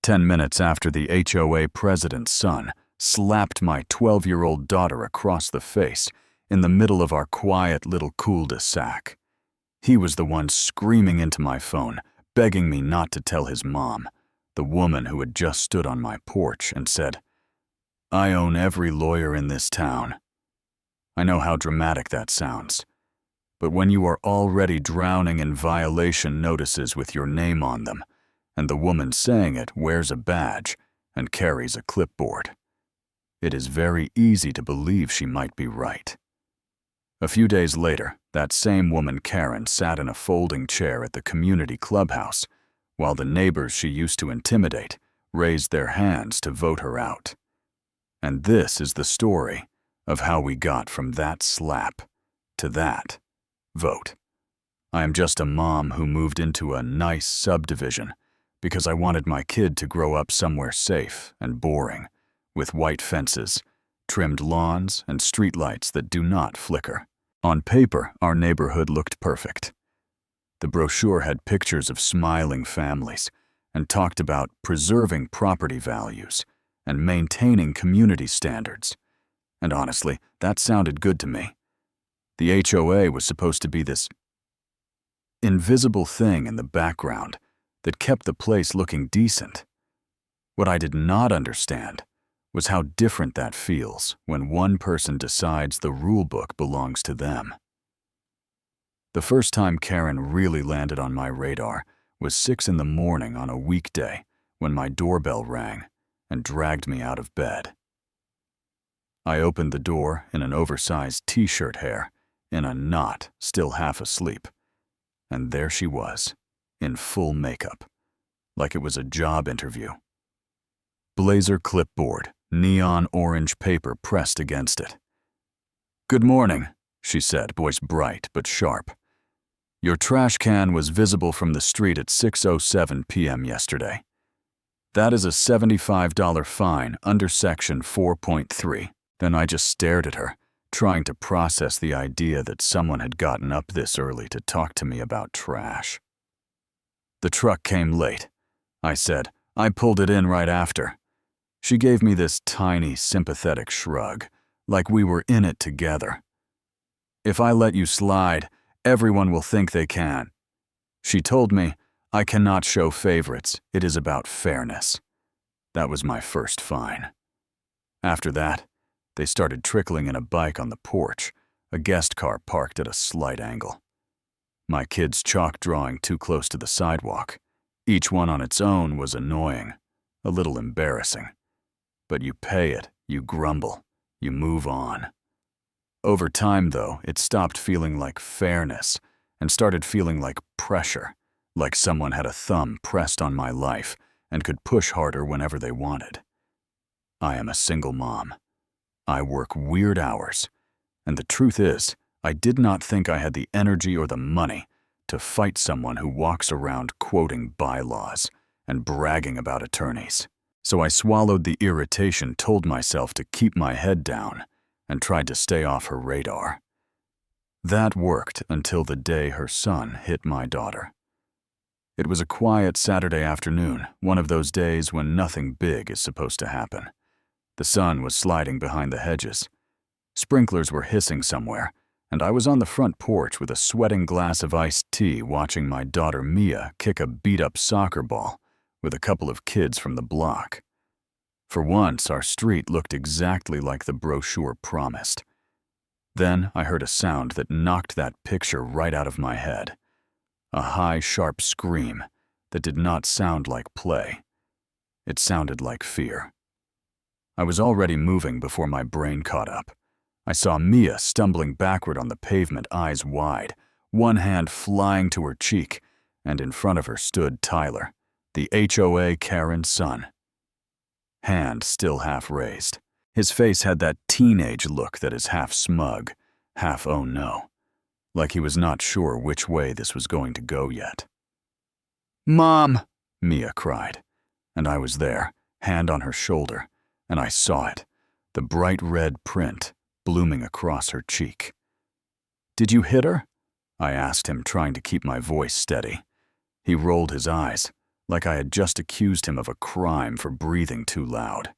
10 minutes after the HOA president's son slapped my 12-year-old daughter across the face in the middle of our quiet little cul-de-sac. He was the one screaming into my phone, begging me not to tell his mom, the woman who had just stood on my porch and said, "I own every lawyer in this town." I know how dramatic that sounds, but when you are already drowning in violation notices with your name on them, and the woman saying it wears a badge and carries a clipboard, it is very easy to believe she might be right. A few days later, that same woman Karen sat in a folding chair at the community clubhouse, while the neighbors she used to intimidate raised their hands to vote her out. And this is the story of how we got from that slap to that vote. I am just a mom who moved into a nice subdivision because I wanted my kid to grow up somewhere safe and boring, with white fences, trimmed lawns, and streetlights that do not flicker. On paper, our neighborhood looked perfect. The brochure had pictures of smiling families and talked about preserving property values and maintaining community standards. And honestly, that sounded good to me. The HOA was supposed to be this invisible thing in the background that kept the place looking decent. What I did not understand was how different that feels when one person decides the rule book belongs to them. The first time Karen really landed on my radar was 6 in the morning on a weekday when my doorbell rang and dragged me out of bed. I opened the door in an oversized t-shirt hair, in a knot, still half asleep, and there she was, in full makeup, like it was a job interview. Blazer clipboard, neon orange paper pressed against it. "Good morning," she said, voice bright but sharp. "Your trash can was visible from the street at 6:07 p.m. yesterday. That is a $75 fine under Section 4.3. Then I just stared at her, trying to process the idea that someone had gotten up this early to talk to me about trash. "The truck came late," I said. "I pulled it in right after." She gave me this tiny, sympathetic shrug, like we were in it together. "If I let you slide, everyone will think they can." She told me, "I cannot show favorites, it is about fairness." That was my first fine. After that, they started trickling in a bike on the porch, a guest car parked at a slight angle. My kid's chalk drawing too close to the sidewalk. Each one on its own was annoying, a little embarrassing. But you pay it, you grumble, you move on. Over time, though, it stopped feeling like fairness and started feeling like pressure, like someone had a thumb pressed on my life and could push harder whenever they wanted. I am a single mom. I work weird hours, and the truth is, I did not think I had the energy or the money to fight someone who walks around quoting bylaws and bragging about attorneys. So I swallowed the irritation, told myself to keep my head down, and tried to stay off her radar. That worked until the day her son hit my daughter. It was a quiet Saturday afternoon, one of those days when nothing big is supposed to happen. The sun was sliding behind the hedges. Sprinklers were hissing somewhere, and I was on the front porch with a sweating glass of iced tea watching my daughter Mia kick a beat-up soccer ball with a couple of kids from the block. For once, our street looked exactly like the brochure promised. Then I heard a sound that knocked that picture right out of my head. A high, sharp scream that did not sound like play. It sounded like fear. I was already moving before my brain caught up. I saw Mia stumbling backward on the pavement, eyes wide, one hand flying to her cheek, and in front of her stood Tyler, the HOA Karen's son. Hand still half raised. His face had that teenage look that is half smug, half oh no, like he was not sure which way this was going to go yet. "Mom!" Mia cried, and I was there, hand on her shoulder, and I saw it, the bright red print blooming across her cheek. "Did you hit her?" I asked him, trying to keep my voice steady. He rolled his eyes, like I had just accused him of a crime for breathing too loud.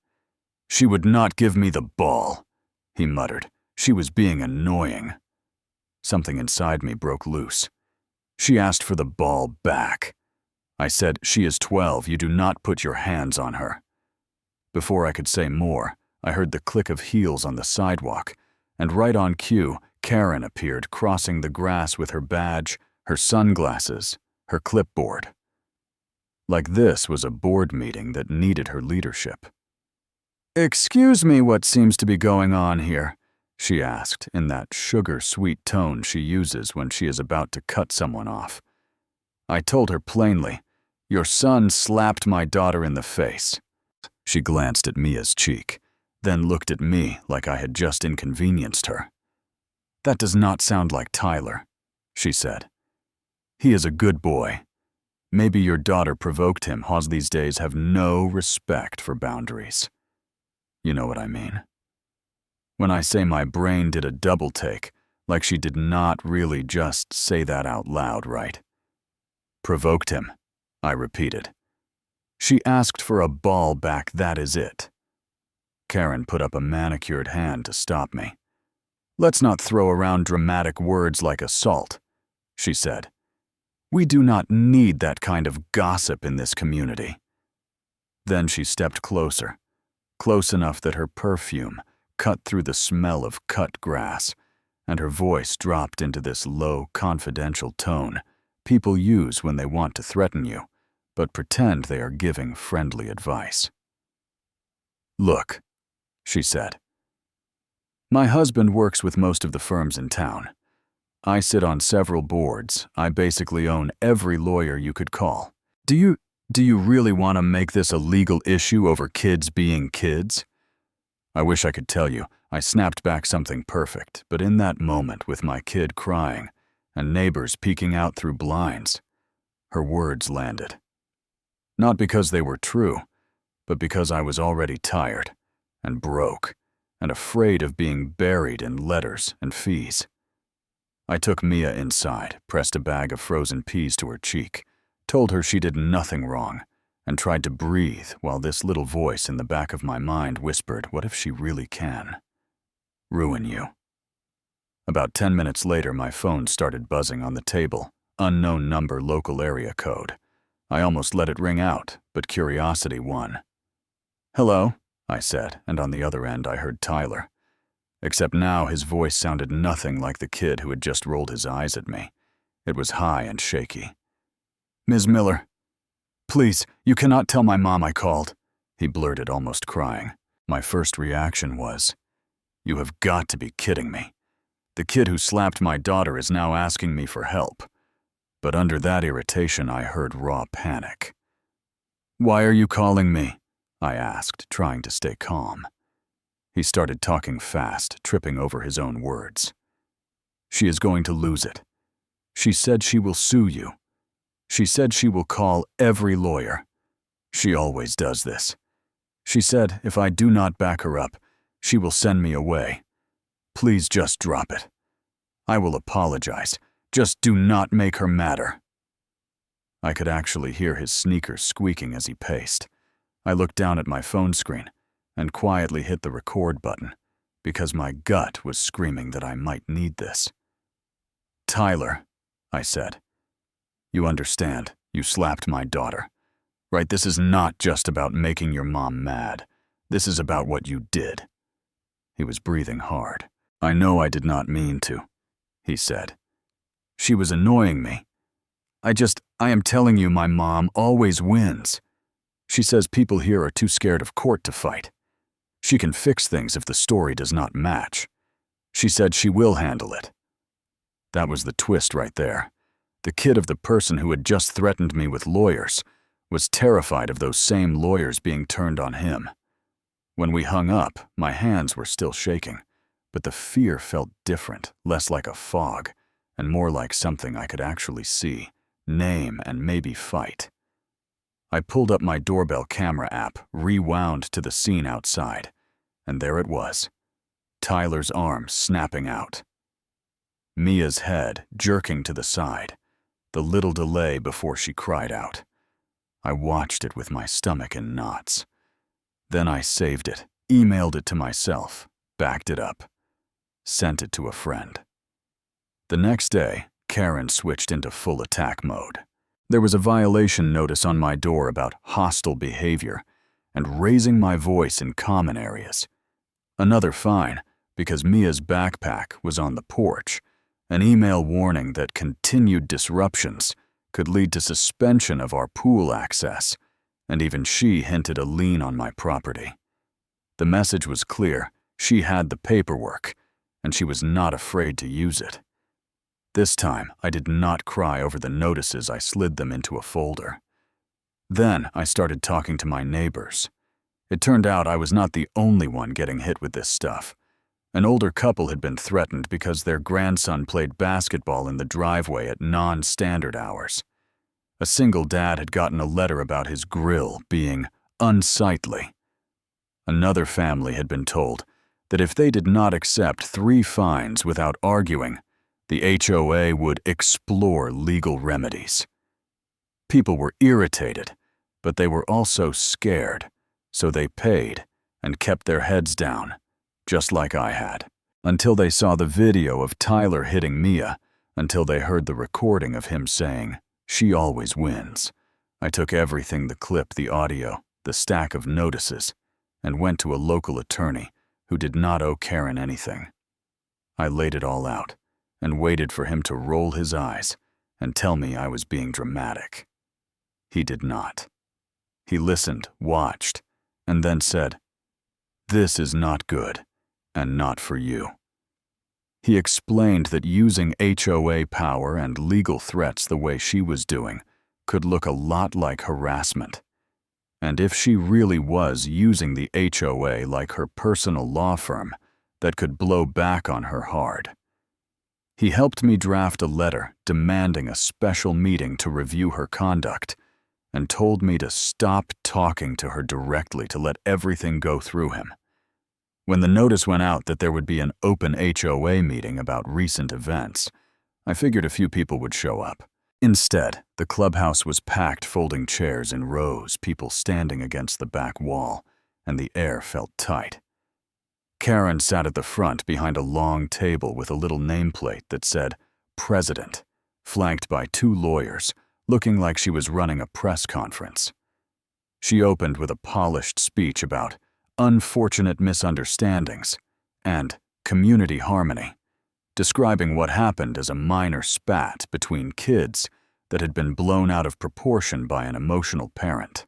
"She would not give me the ball," he muttered. "She was being annoying." Something inside me broke loose. "She asked for the ball back." I said, "She is 12. You do not put your hands on her." Before I could say more, I heard the click of heels on the sidewalk, and right on cue, Karen appeared, crossing the grass with her badge, her sunglasses, her clipboard. Like this was a board meeting that needed her leadership. "Excuse me, what seems to be going on here?" she asked in that sugar-sweet tone she uses when she is about to cut someone off. I told her plainly, "Your son slapped my daughter in the face." She glanced at Mia's cheek, then looked at me like I had just inconvenienced her. "That does not sound like Tyler," she said. "He is a good boy. Maybe your daughter provoked him. Haws these days have no respect for boundaries. You know what I mean." When I say my brain did a double take, like she did not really just say that out loud, right? "Provoked him," I repeated. "She asked for a ball back, that is it." Karen put up a manicured hand to stop me. "Let's not throw around dramatic words like assault," she said. "We do not need that kind of gossip in this community." Then she stepped closer, close enough that her perfume cut through the smell of cut grass, and her voice dropped into this low, confidential tone people use when they want to threaten you, but pretend they are giving friendly advice. "Look," she said. "My husband works with most of the firms in town. I sit on several boards. I basically own every lawyer you could call. Do you really want to make this a legal issue over kids being kids?" I wish I could tell you I snapped back something perfect, but in that moment with my kid crying and neighbors peeking out through blinds, her words landed. Not because they were true, but because I was already tired and broke and afraid of being buried in letters and fees. I took Mia inside, pressed a bag of frozen peas to her cheek, told her she did nothing wrong, and tried to breathe while this little voice in the back of my mind whispered, "What if she really can ruin you?" About 10 minutes later, my phone started buzzing on the table, unknown number, local area code. I almost let it ring out, but curiosity won. "Hello," I said, and on the other end I heard Tyler. Except now his voice sounded nothing like the kid who had just rolled his eyes at me. It was high and shaky. "Ms. Miller, please, you cannot tell my mom I called," he blurted, almost crying. My first reaction was, "You have got to be kidding me. The kid who slapped my daughter is now asking me for help." But under that irritation, I heard raw panic. "Why are you calling me?" I asked, trying to stay calm. He started talking fast, tripping over his own words. "She is going to lose it. She said she will sue you. She said she will call every lawyer. She always does this. She said if I do not back her up, she will send me away. Please just drop it. I will apologize. Just do not make her madder." I could actually hear his sneakers squeaking as he paced. I looked down at my phone screen and quietly hit the record button because my gut was screaming that I might need this. "Tyler," I said, "you understand, you slapped my daughter. Right, this is not just about making your mom mad. This is about what you did." He was breathing hard. "I know I did not mean to," he said. "She was annoying me. I am telling you, my mom always wins. She says people here are too scared of court to fight. She can fix things if the story does not match. She said she will handle it." That was the twist right there. The kid of the person who had just threatened me with lawyers was terrified of those same lawyers being turned on him. When we hung up, my hands were still shaking, but the fear felt different, less like a fog, and more like something I could actually see, name, and maybe fight. I pulled up my doorbell camera app, rewound to the scene outside, and there it was, Tyler's arm snapping out. Mia's head jerking to the side, the little delay before she cried out. I watched it with my stomach in knots. Then I saved it, emailed it to myself, backed it up, sent it to a friend. The next day, Karen switched into full attack mode. There was a violation notice on my door about hostile behavior and raising my voice in common areas. Another fine because Mia's backpack was on the porch, an email warning that continued disruptions could lead to suspension of our pool access, and even she hinted a lien on my property. The message was clear: she had the paperwork, and she was not afraid to use it. This time, I did not cry over the notices. I slid them into a folder. Then I started talking to my neighbors. It turned out I was not the only one getting hit with this stuff. An older couple had been threatened because their grandson played basketball in the driveway at non-standard hours. A single dad had gotten a letter about his grill being unsightly. Another family had been told that if they did not accept 3 fines without arguing, the HOA would explore legal remedies. People were irritated, but they were also scared, so they paid and kept their heads down, just like I had, until they saw the video of Tyler hitting Mia, until they heard the recording of him saying, "She always wins." I took everything, the clip, the audio, the stack of notices, and went to a local attorney who did not owe Karen anything. I laid it all out and waited for him to roll his eyes and tell me I was being dramatic. He did not. He listened, watched, and then said, "This is not good, and not for you." He explained that using HOA power and legal threats the way she was doing could look a lot like harassment. And if she really was using the HOA like her personal law firm, that could blow back on her hard. He helped me draft a letter demanding a special meeting to review her conduct, and told me to stop talking to her directly, to let everything go through him. When the notice went out that there would be an open HOA meeting about recent events, I figured a few people would show up. Instead, the clubhouse was packed, folding chairs in rows, people standing against the back wall, and the air felt tight. Karen sat at the front behind a long table with a little nameplate that said "President," flanked by 2 lawyers, looking like she was running a press conference. She opened with a polished speech about unfortunate misunderstandings and community harmony, describing what happened as a minor spat between kids that had been blown out of proportion by an emotional parent.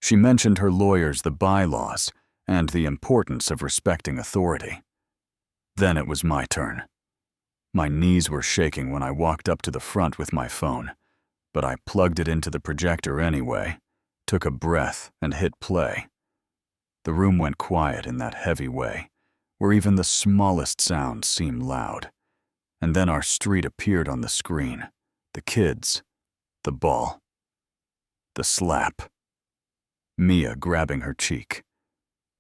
She mentioned her lawyers, the bylaws, and the importance of respecting authority. Then it was my turn. My knees were shaking when I walked up to the front with my phone, but I plugged it into the projector anyway, took a breath, and hit play. The room went quiet in that heavy way, where even the smallest sounds seemed loud. And then our street appeared on the screen, the kids, the ball, the slap, Mia grabbing her cheek.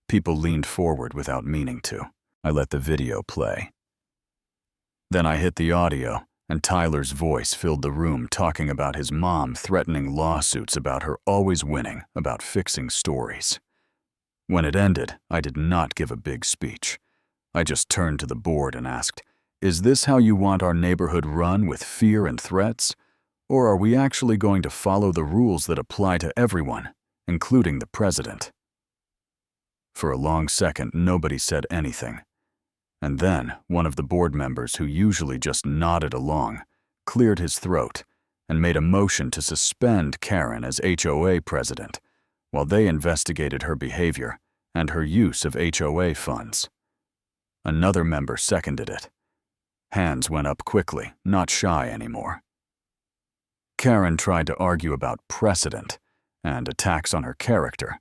People leaned forward without meaning to. I let the video play. Then I hit the audio, and Tyler's voice filled the room, talking about his mom threatening lawsuits about her always winning, about fixing stories. When it ended, I did not give a big speech. I just turned to the board and asked, "Is this how you want our neighborhood run, with fear and threats? Or are we actually going to follow the rules that apply to everyone, including the president?" For a long second, nobody said anything. And then one of the board members, who usually just nodded along, cleared his throat and made a motion to suspend Karen as HOA president while they investigated her behavior and her use of HOA funds. Another member seconded it. Hands went up quickly, not shy anymore. Karen tried to argue about precedent and attacks on her character,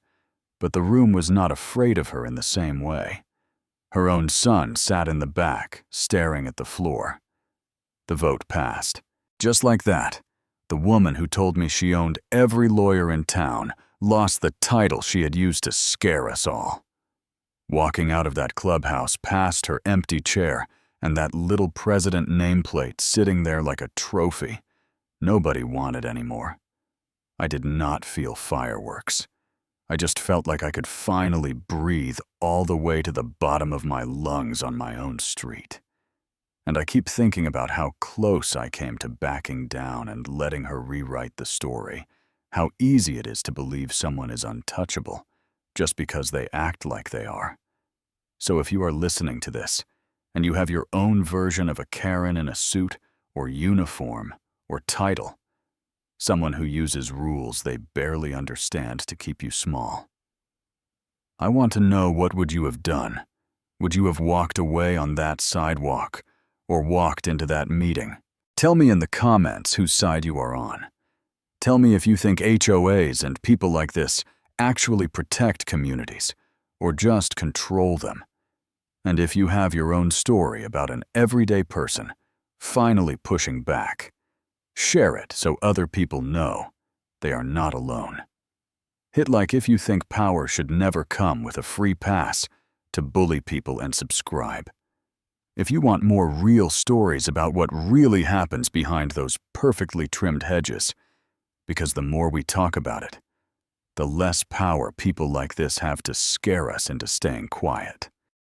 but the room was not afraid of her in the same way. Her own son sat in the back, staring at the floor. The vote passed. Just like that, the woman who told me she owned every lawyer in town lost the title she had used to scare us all. Walking out of that clubhouse past her empty chair and that little president nameplate sitting there like a trophy, nobody wanted anymore. I did not feel fireworks. I just felt like I could finally breathe all the way to the bottom of my lungs on my own street. And I keep thinking about how close I came to backing down and letting her rewrite the story, how easy it is to believe someone is untouchable just because they act like they are. So if you are listening to this, and you have your own version of a Karen in a suit or uniform or title, someone who uses rules they barely understand to keep you small, I want to know, what would you have done? Would you have walked away on that sidewalk or walked into that meeting? Tell me in the comments whose side you are on. Tell me if you think HOAs and people like this actually protect communities or just control them. And if you have your own story about an everyday person finally pushing back, share it so other people know they are not alone. Hit like if you think power should never come with a free pass to bully people, and subscribe if you want more real stories about what really happens behind those perfectly trimmed hedges, because the more we talk about it, the less power people like this have to scare us into staying quiet.